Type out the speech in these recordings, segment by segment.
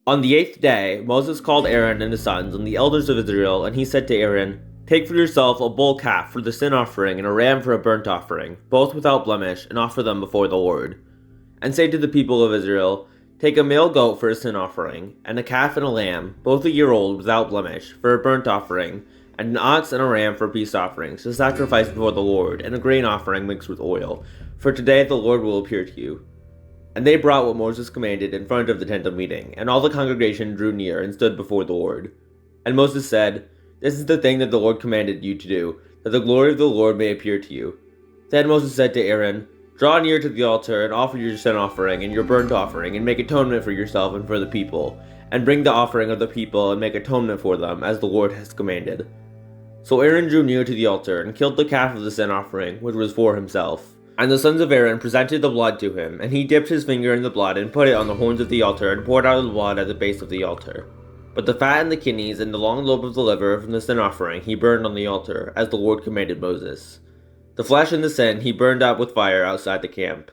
On the 8th day, Moses called Aaron and his sons and the elders of Israel, and he said to Aaron, "Take for yourself a bull calf for the sin offering and a ram for a burnt offering, both without blemish, and offer them before the Lord. And say to the people of Israel, Take a male goat for a sin offering, and a calf and a lamb, both a year old without blemish, for a burnt offering, and an ox and a ram for peace offerings, to sacrifice before the Lord, and a grain offering mixed with oil. For today the Lord will appear to you." And they brought what Moses commanded in front of the tent of meeting, and all the congregation drew near and stood before the Lord. And Moses said, "This is the thing that the Lord commanded you to do, that the glory of the Lord may appear to you." Then Moses said to Aaron, "Draw near to the altar and offer your sin offering and your burnt offering, and make atonement for yourself and for the people, and bring the offering of the people and make atonement for them, as the Lord has commanded." So Aaron drew near to the altar and killed the calf of the sin offering, which was for himself. And the sons of Aaron presented the blood to him, and he dipped his finger in the blood and put it on the horns of the altar and poured out the blood at the base of the altar. But the fat and the kidneys and the long lobe of the liver from the sin offering he burned on the altar, as the Lord commanded Moses. The flesh and the sin he burned up with fire outside the camp.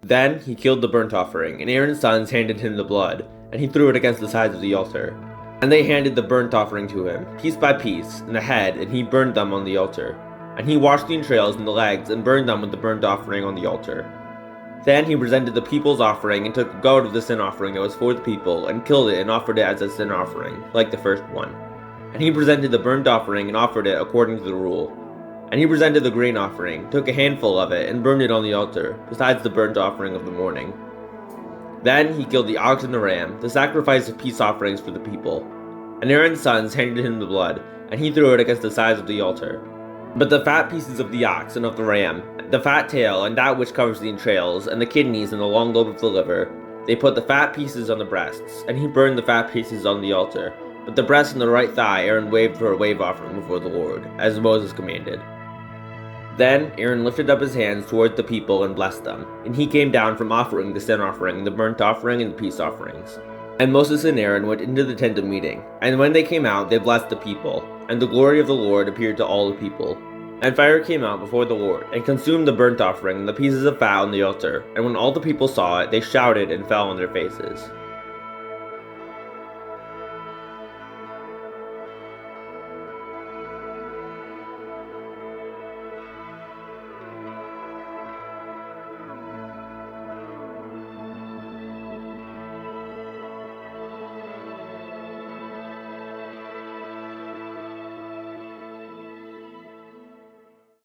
Then he killed the burnt offering, and Aaron's sons handed him the blood, and he threw it against the sides of the altar. And they handed the burnt offering to him, piece by piece, and the head, and he burned them on the altar. And he washed the entrails and the legs, and burned them with the burnt offering on the altar. Then he presented the people's offering, and took a goat of the sin offering that was for the people, and killed it and offered it as a sin offering, like the first one. And he presented the burnt offering and offered it according to the rule. And he presented the grain offering, took a handful of it, and burned it on the altar, besides the burnt offering of the morning. Then he killed the ox and the ram, the sacrifice of peace offerings for the people. And Aaron's sons handed him the blood, and he threw it against the sides of the altar. But the fat pieces of the ox and of the ram, the fat tail and that which covers the entrails, and the kidneys and the long lobe of the liver, they put the fat pieces on the breasts, and he burned the fat pieces on the altar. But the breast and the right thigh Aaron waved for a wave offering before the Lord, as Moses commanded. Then Aaron lifted up his hands toward the people and blessed them, and he came down from offering the sin offering, the burnt offering, and the peace offerings. And Moses and Aaron went into the tent of meeting, and when they came out, they blessed the people, and the glory of the Lord appeared to all the people. And fire came out before the Lord, and consumed the burnt offering and the pieces of fat on the altar, and when all the people saw it, they shouted and fell on their faces.